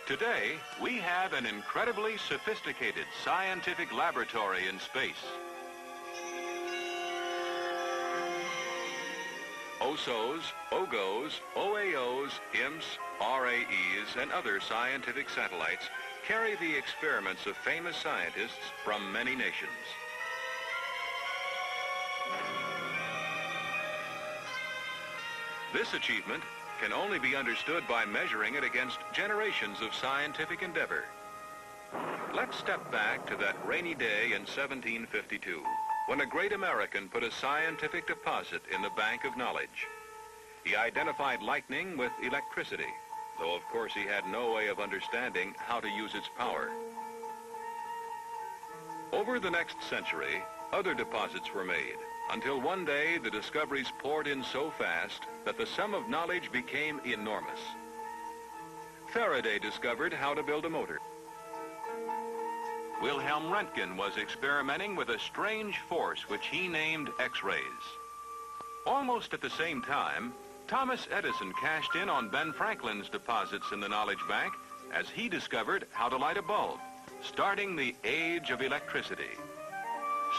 Today, we have an incredibly sophisticated scientific laboratory in space. OSOs, OGOs, OAOs, IMPs, RAEs, and other scientific satellites carry the experiments of famous scientists from many nations. This achievement can only be understood by measuring it against generations of scientific endeavor. Let's step back to that rainy day in 1752, when a great American put a scientific deposit in the bank of knowledge. He identified lightning with electricity, though of course he had no way of understanding how to use its power. Over the next century, other deposits were made, until one day the discoveries poured in so fast that the sum of knowledge became enormous. Faraday discovered how to build a motor. Wilhelm Röntgen was experimenting with a strange force which he named X-rays. Almost at the same time, Thomas Edison cashed in on Ben Franklin's deposits in the knowledge bank as he discovered how to light a bulb, starting the age of electricity.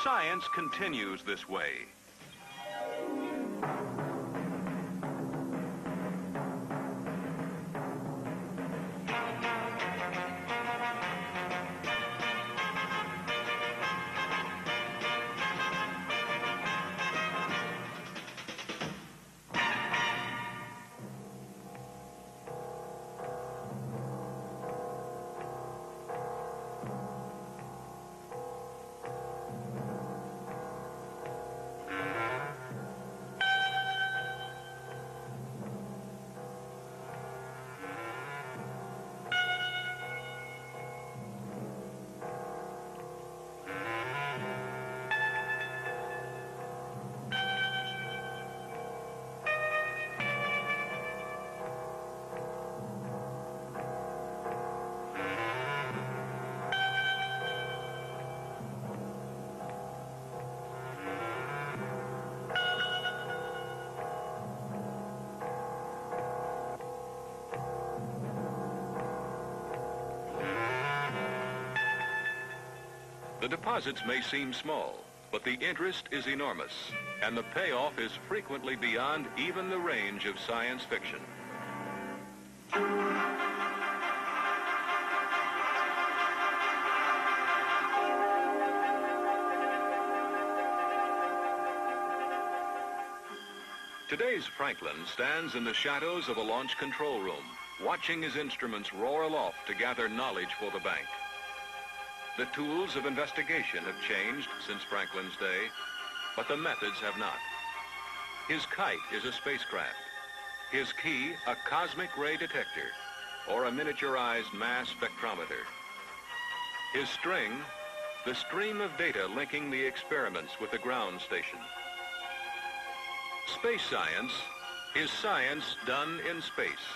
Science continues this way. The deposits may seem small, but the interest is enormous, and the payoff is frequently beyond even the range of science fiction. Today's Franklin stands in the shadows of a launch control room, watching his instruments roar aloft to gather knowledge for the bank. The tools of investigation have changed since Franklin's day, but the methods have not. His kite is a spacecraft. His key, a cosmic ray detector, or a miniaturized mass spectrometer. His string, the stream of data linking the experiments with the ground station. Space science is science done in space.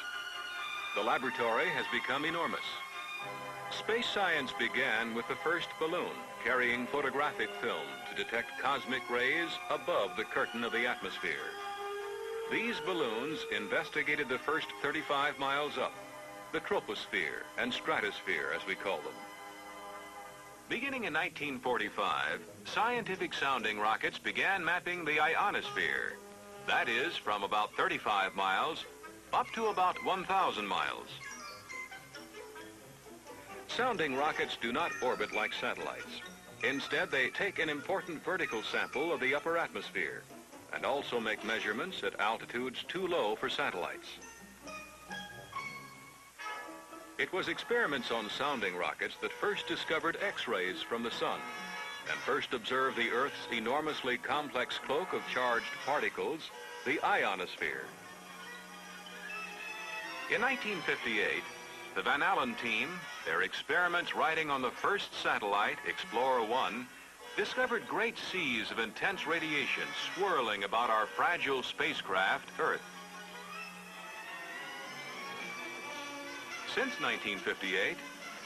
The laboratory has become enormous. Space science began with the first balloon carrying photographic film to detect cosmic rays above the curtain of the atmosphere. These balloons investigated the first 35 miles up, the troposphere and stratosphere as we call them. Beginning in 1945, scientific sounding rockets began mapping the ionosphere. That is, from about 35 miles up to about 1,000 miles. Sounding rockets do not orbit like satellites. Instead, they take an important vertical sample of the upper atmosphere and also make measurements at altitudes too low for satellites. It was experiments on sounding rockets that first discovered X-rays from the sun and first observed the Earth's enormously complex cloak of charged particles, the ionosphere. In 1958, the Van Allen team, their experiments riding on the first satellite, Explorer 1, discovered great seas of intense radiation swirling about our fragile spacecraft, Earth. Since 1958,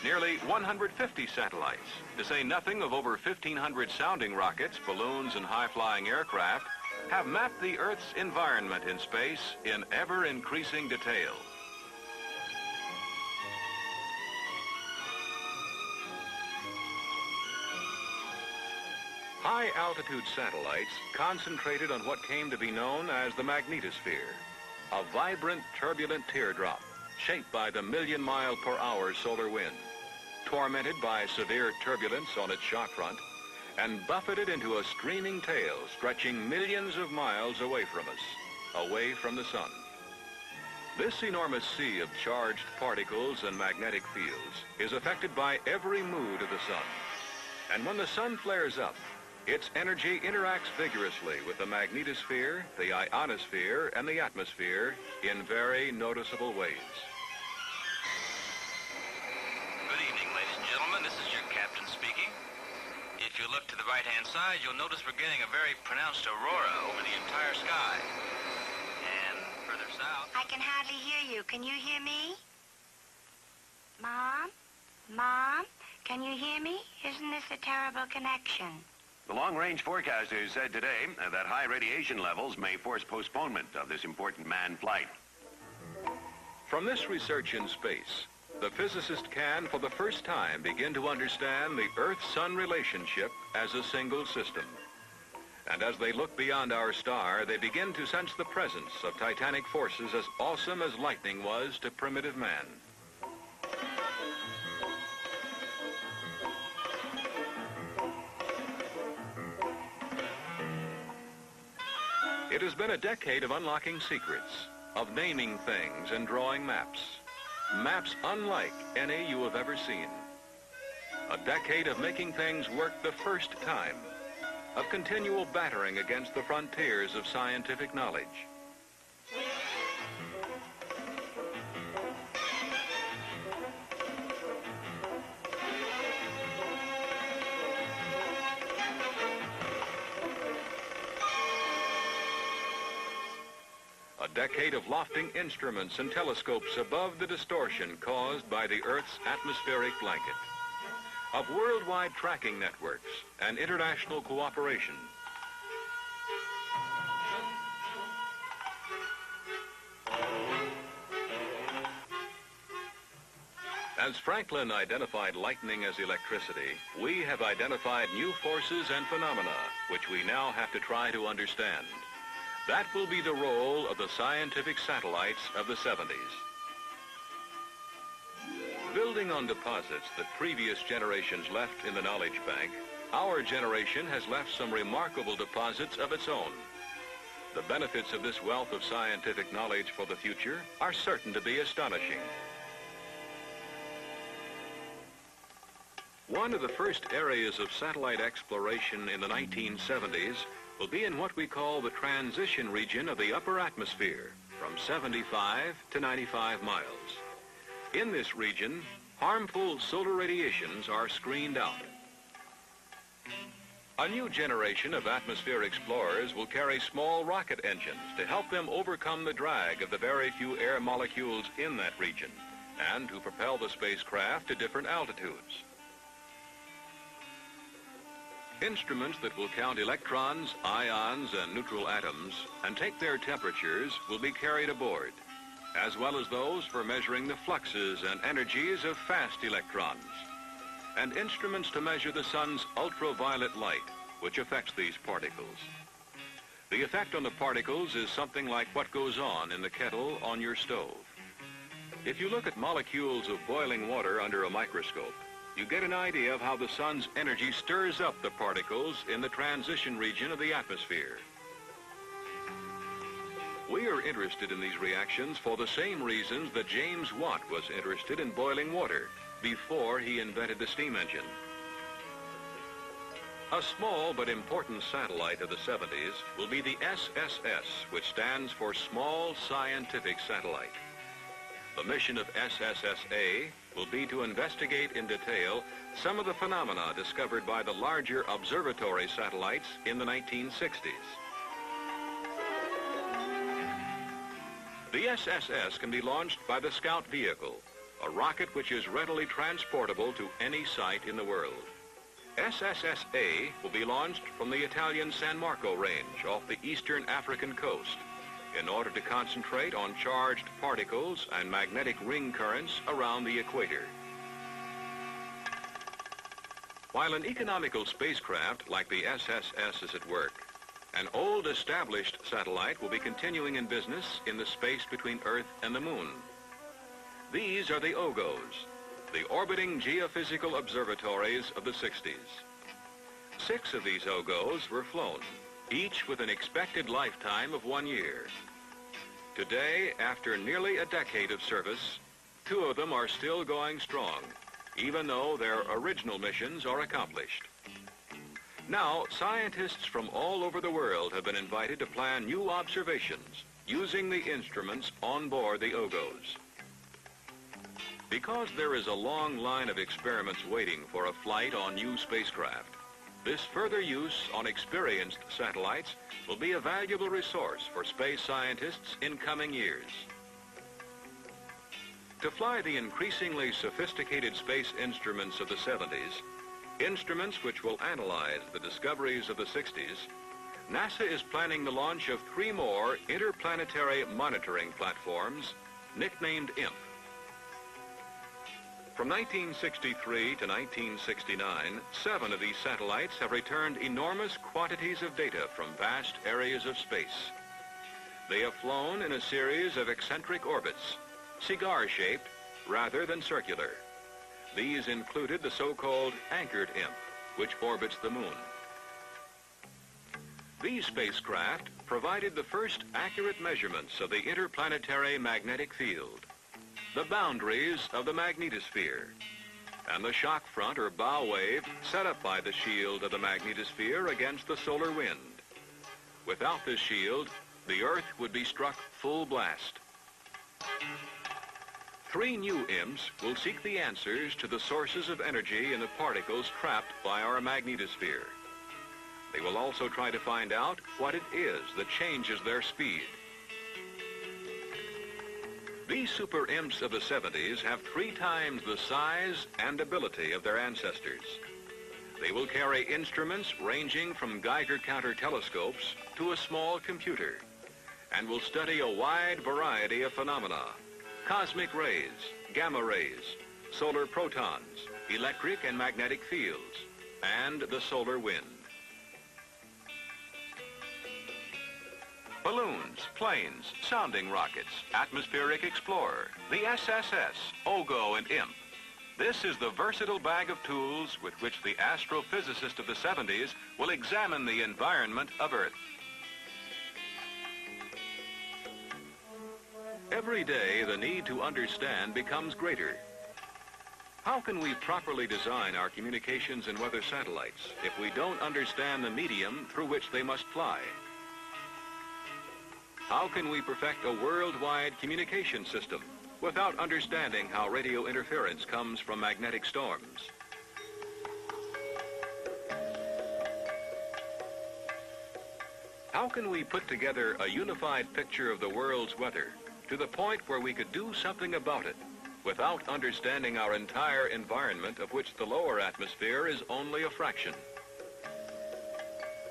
nearly 150 satellites, to say nothing of over 1,500 sounding rockets, balloons, and high-flying aircraft, have mapped the Earth's environment in space in ever-increasing detail. High-altitude satellites concentrated on what came to be known as the magnetosphere, a vibrant, turbulent teardrop shaped by the million-mile-per-hour solar wind, tormented by severe turbulence on its shock front, and buffeted into a streaming tail stretching millions of miles away from us, away from the sun. This enormous sea of charged particles and magnetic fields is affected by every mood of the sun. And when the sun flares up, its energy interacts vigorously with the magnetosphere, the ionosphere, and the atmosphere in very noticeable ways. Good evening, ladies and gentlemen. This is your captain speaking. If you look to the right-hand side, you'll notice we're getting a very pronounced aurora over the entire sky. And further south... I can hardly hear you. Can you hear me? Mom? Mom? Can you hear me? Isn't this a terrible connection? The long-range forecasters said today that high radiation levels may force postponement of this important manned flight. From this research in space, the physicist can, for the first time, begin to understand the Earth-Sun relationship as a single system. And as they look beyond our star, they begin to sense the presence of titanic forces as awesome as lightning was to primitive man. It has been a decade of unlocking secrets, of naming things and drawing maps. Maps unlike any you have ever seen. A decade of making things work the first time, of continual battering against the frontiers of scientific knowledge. A decade of lofting instruments and telescopes above the distortion caused by the Earth's atmospheric blanket. Of worldwide tracking networks and international cooperation. As Franklin identified lightning as electricity, we have identified new forces and phenomena which we now have to try to understand. That will be the role of the scientific satellites of the 70s. Building on deposits that previous generations left in the knowledge bank, our generation has left some remarkable deposits of its own. The benefits of this wealth of scientific knowledge for the future are certain to be astonishing. One of the first areas of satellite exploration in the 1970s will be in what we call the transition region of the upper atmosphere, from 75 to 95 miles. In this region, harmful solar radiations are screened out. A new generation of atmosphere explorers will carry small rocket engines to help them overcome the drag of the very few air molecules in that region, and to propel the spacecraft to different altitudes. Instruments that will count electrons, ions, and neutral atoms and take their temperatures will be carried aboard, as well as those for measuring the fluxes and energies of fast electrons, and instruments to measure the sun's ultraviolet light, which affects these particles. The effect on the particles is something like what goes on in the kettle on your stove. If you look at molecules of boiling water under a microscope, you get an idea of how the sun's energy stirs up the particles in the transition region of the atmosphere. We are interested in these reactions for the same reasons that James Watt was interested in boiling water before he invented the steam engine. A small but important satellite of the 70s will be the SSS, which stands for Small Scientific Satellite. The mission of SSSA will be to investigate in detail some of the phenomena discovered by the larger observatory satellites in the 1960s. The SSS can be launched by the Scout vehicle, a rocket which is readily transportable to any site in the world. SSSA will be launched from the Italian San Marco range off the eastern African coast, in order to concentrate on charged particles and magnetic ring currents around the equator. While an economical spacecraft like the SSS is at work, an old established satellite will be continuing in business in the space between Earth and the Moon. These are the OGOs, the orbiting geophysical observatories of the 60s. 6 of these OGOs were flown, each with an expected lifetime of 1 year. Today, after nearly a decade of service, 2 of them are still going strong, even though their original missions are accomplished. Now, scientists from all over the world have been invited to plan new observations using the instruments on board the OGOs. Because there is a long line of experiments waiting for a flight on new spacecraft, this further use on experienced satellites will be a valuable resource for space scientists in coming years. To fly the increasingly sophisticated space instruments of the 70s, instruments which will analyze the discoveries of the 60s, NASA is planning the launch of 3 more interplanetary monitoring platforms, nicknamed IMP. From 1963 to 1969, 7 of these satellites have returned enormous quantities of data from vast areas of space. They have flown in a series of eccentric orbits, cigar-shaped rather than circular. These included the so-called anchored IMP, which orbits the Moon. These spacecraft provided the first accurate measurements of the interplanetary magnetic field, the boundaries of the magnetosphere, and the shock front or bow wave set up by the shield of the magnetosphere against the solar wind. Without this shield, the Earth would be struck full blast. 3 new IMPs will seek the answers to the sources of energy in the particles trapped by our magnetosphere. They will also try to find out what it is that changes their speed. These super IMPs of the 70s have 3 times the size and ability of their ancestors. They will carry instruments ranging from Geiger counter telescopes to a small computer, and will study a wide variety of phenomena: cosmic rays, gamma rays, solar protons, electric and magnetic fields, and the solar wind. Balloons, planes, sounding rockets, atmospheric explorer, the SSS, OGO, and IMP. This is the versatile bag of tools with which the astrophysicist of the 70s will examine the environment of Earth. Every day, the need to understand becomes greater. How can we properly design our communications and weather satellites if we don't understand the medium through which they must fly? How can we perfect a worldwide communication system without understanding how radio interference comes from magnetic storms? How can we put together a unified picture of the world's weather to the point where we could do something about it without understanding our entire environment, of which the lower atmosphere is only a fraction?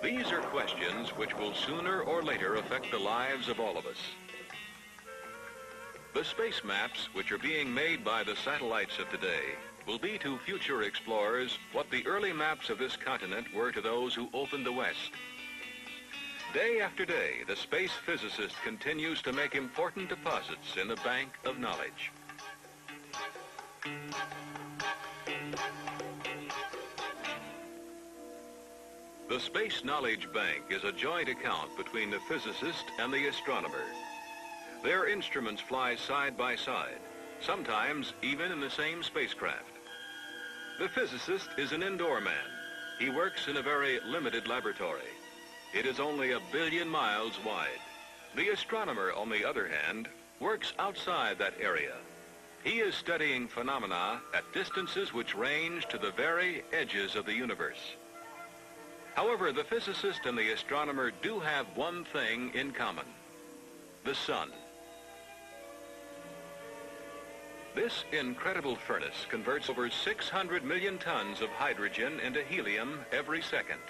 These are questions which will sooner or later affect the lives of all of us. The space maps, which are being made by the satellites of today, will be to future explorers what the early maps of this continent were to those who opened the West. Day after day, the space physicist continues to make important deposits in the bank of knowledge. The Space Knowledge Bank is a joint account between the physicist and the astronomer. Their instruments fly side by side, sometimes even in the same spacecraft. The physicist is an indoor man. He works in a very limited laboratory. It is only 1 billion miles wide. The astronomer, on the other hand, works outside that area. He is studying phenomena at distances which range to the very edges of the universe. However, the physicist and the astronomer do have one thing in common: the sun. This incredible furnace converts over 600 million tons of hydrogen into helium every second.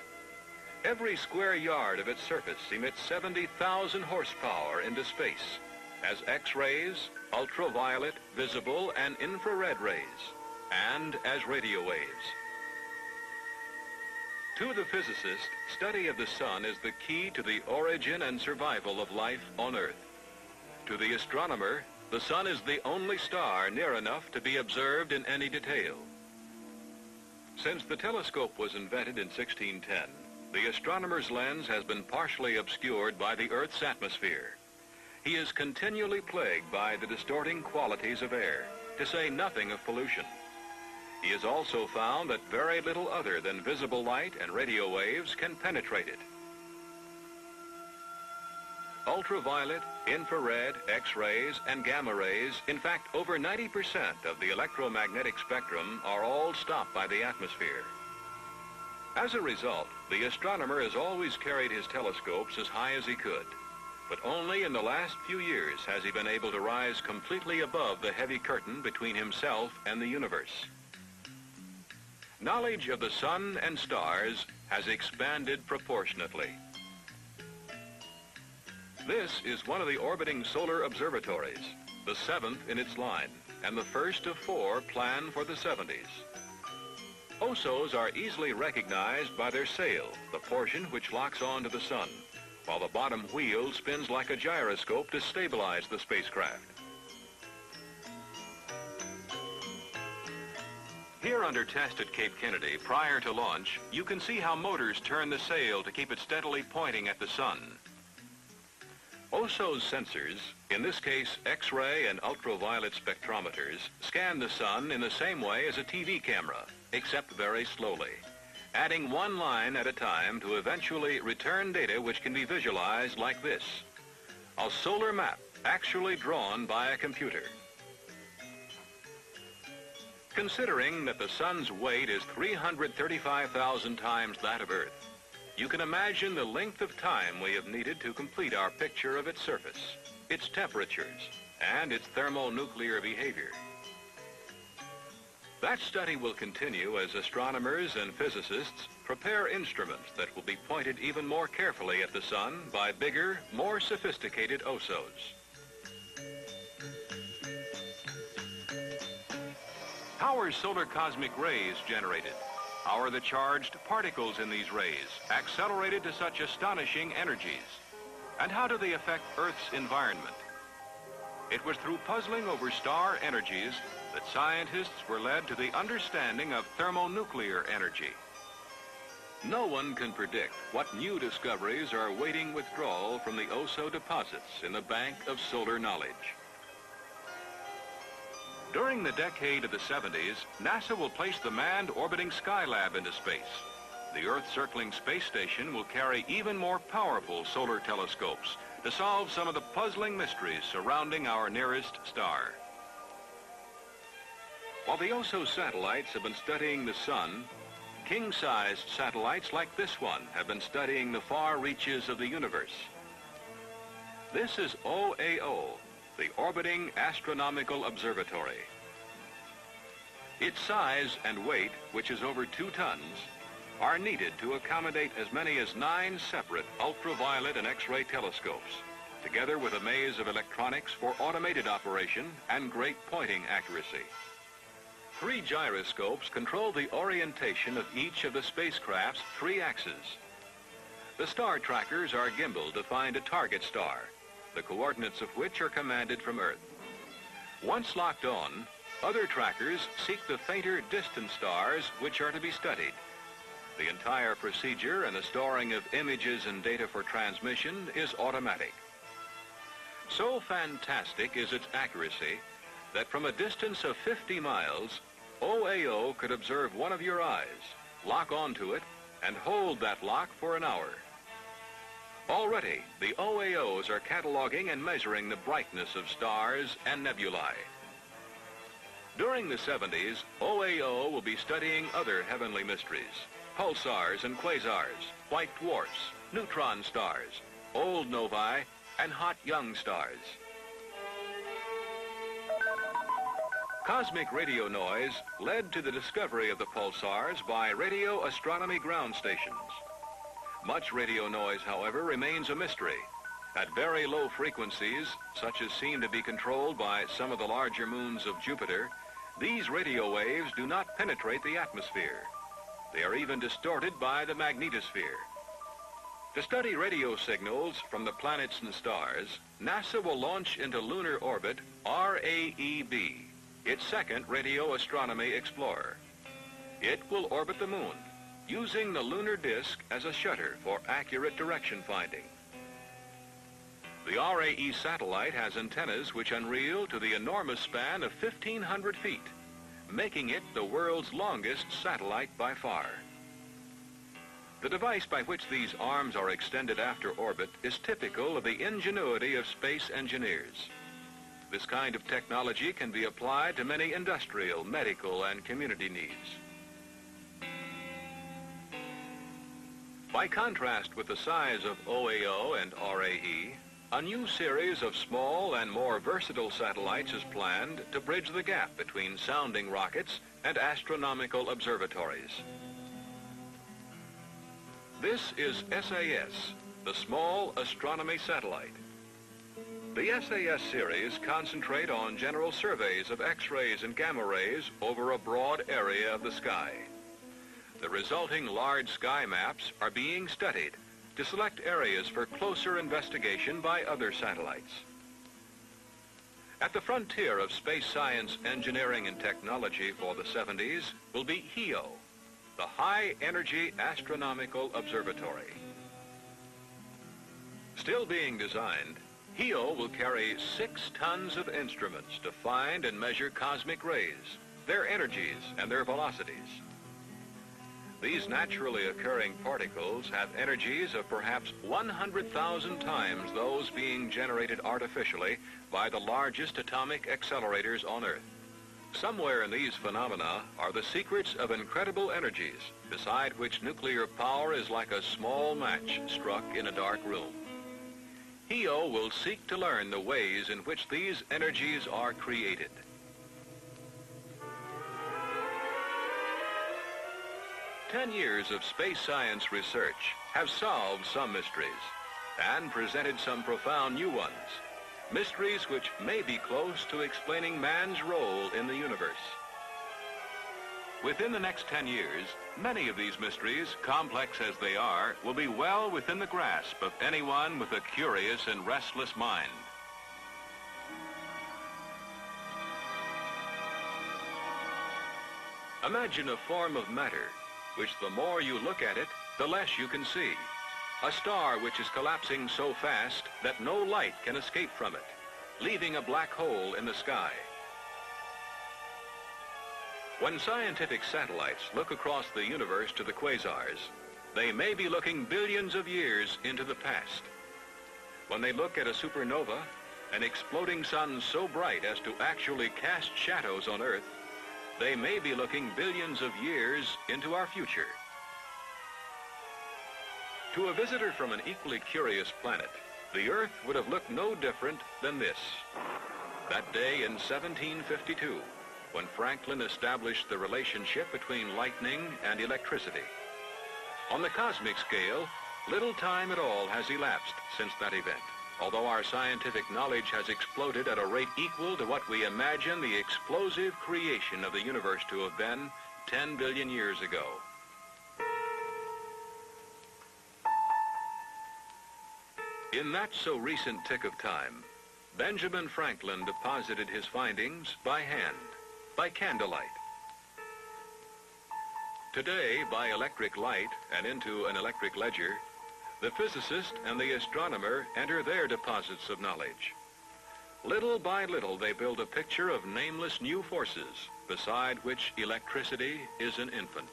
Every square yard of its surface emits 70,000 horsepower into space as X-rays, ultraviolet, visible, and infrared rays, and as radio waves. To the physicist, study of the sun is the key to the origin and survival of life on Earth. To the astronomer, the sun is the only star near enough to be observed in any detail. Since the telescope was invented in 1610, the astronomer's lens has been partially obscured by the Earth's atmosphere. He is continually plagued by the distorting qualities of air, to say nothing of pollution. He has also found that very little other than visible light and radio waves can penetrate it. Ultraviolet, infrared, X-rays, and gamma rays, in fact, over 90% of the electromagnetic spectrum are all stopped by the atmosphere. As a result, the astronomer has always carried his telescopes as high as he could, but only in the last few years has he been able to rise completely above the heavy curtain between himself and the universe. Knowledge of the sun and stars has expanded proportionately. This is one of the orbiting solar observatories, the 7th in its line, and the first of 4 planned for the 70s. OSOs are easily recognized by their sail, the portion which locks onto the sun, while the bottom wheel spins like a gyroscope to stabilize the spacecraft. Here under test at Cape Kennedy, prior to launch, you can see how motors turn the sail to keep it steadily pointing at the sun. OSO's sensors, in this case X-ray and ultraviolet spectrometers, scan the sun in the same way as a TV camera, except very slowly, adding one line at a time to eventually return data which can be visualized like this: a solar map actually drawn by a computer. Considering that the sun's weight is 335,000 times that of Earth, you can imagine the length of time we have needed to complete our picture of its surface, its temperatures, and its thermonuclear behavior. That study will continue as astronomers and physicists prepare instruments that will be pointed even more carefully at the sun by bigger, more sophisticated OSOs. How are solar cosmic rays generated? How are the charged particles in these rays accelerated to such astonishing energies? And how do they affect Earth's environment? It was through puzzling over star energies that scientists were led to the understanding of thermonuclear energy. No one can predict what new discoveries are awaiting withdrawal from the OSO deposits in the bank of solar knowledge. During the decade of the 70s, NASA will place the manned orbiting Skylab into space. The Earth-circling space station will carry even more powerful solar telescopes to solve some of the puzzling mysteries surrounding our nearest star. While the OSO satellites have been studying the sun, king-sized satellites like this one have been studying the far reaches of the universe. This is OAO, the Orbiting Astronomical Observatory. Its size and weight, which is over 2 tons, are needed to accommodate as many as 9 separate ultraviolet and X-ray telescopes, together with a maze of electronics for automated operation and great pointing accuracy. 3 gyroscopes control the orientation of each of the spacecraft's 3 axes. The star trackers are gimbaled to find a target star, the coordinates of which are commanded from Earth. Once locked on, other trackers seek the fainter distant stars which are to be studied. The entire procedure and the storing of images and data for transmission is automatic. So fantastic is its accuracy that from a distance of 50 miles, OAO could observe one of your eyes, lock onto it, and hold that lock for an hour. Already, the OAOs are cataloging and measuring the brightness of stars and nebulae. During the 70s, OAO will be studying other heavenly mysteries: pulsars and quasars, white dwarfs, neutron stars, old novae, and hot young stars. Cosmic radio noise led to the discovery of the pulsars by radio astronomy ground stations. Much radio noise, however, remains a mystery. At very low frequencies, such as seem to be controlled by some of the larger moons of Jupiter, these radio waves do not penetrate the atmosphere. They are even distorted by the magnetosphere. To study radio signals from the planets and stars, NASA will launch into lunar orbit RAEB, its second radio astronomy explorer. It will orbit the moon, using the lunar disk as a shutter for accurate direction finding. The RAE satellite has antennas which unreel to the enormous span of 1,500 feet, making it the world's longest satellite by far. The device by which these arms are extended after orbit is typical of the ingenuity of space engineers. This kind of technology can be applied to many industrial, medical, and community needs. By contrast with the size of OAO and RAE, a new series of small and more versatile satellites is planned to bridge the gap between sounding rockets and astronomical observatories. This is SAS, the Small Astronomy Satellite. The SAS series concentrate on general surveys of X-rays and gamma rays over a broad area of the sky. The resulting large sky maps are being studied to select areas for closer investigation by other satellites. At the frontier of space science, engineering, and technology for the 70s will be HEO, the High Energy Astronomical Observatory. Still being designed, HEO will carry 6 tons of instruments to find and measure cosmic rays, their energies, and their velocities. These naturally occurring particles have energies of perhaps 100,000 times those being generated artificially by the largest atomic accelerators on Earth. Somewhere in these phenomena are the secrets of incredible energies, beside which nuclear power is like a small match struck in a dark room. HEO will seek to learn the ways in which these energies are created. Ten years of space science research have solved some mysteries and presented some profound new ones. Mysteries which may be close to explaining man's role in the universe. Within the next 10 years, many of these mysteries, complex as they are, will be well within the grasp of anyone with a curious and restless mind. Imagine a form of matter, which the more you look at it, the less you can see. A star which is collapsing so fast that no light can escape from it, leaving a black hole in the sky. When scientific satellites look across the universe to the quasars, they may be looking billions of years into the past. When they look at a supernova, an exploding sun so bright as to actually cast shadows on Earth, they may be looking billions of years into our future. To a visitor from an equally curious planet, the Earth would have looked no different than this. That day in 1752, when Franklin established the relationship between lightning and electricity. On the cosmic scale, little time at all has elapsed since that event, although our scientific knowledge has exploded at a rate equal to what we imagine the explosive creation of the universe to have been 10 billion years ago. In that so recent tick of time, Benjamin Franklin deposited his findings by hand, by candlelight. Today, by electric light and into an electric ledger, the physicist and the astronomer enter their deposits of knowledge. Little by little, they build a picture of nameless new forces, beside which electricity is an infant.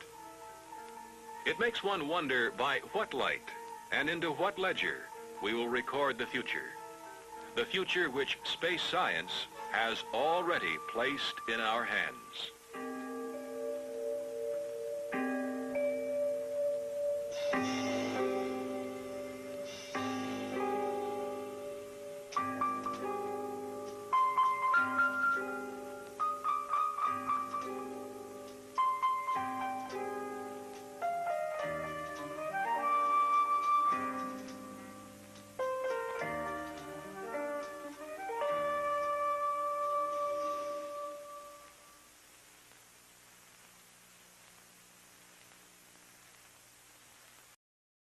It makes one wonder by what light and into what ledger we will record the future which space science has already placed in our hands.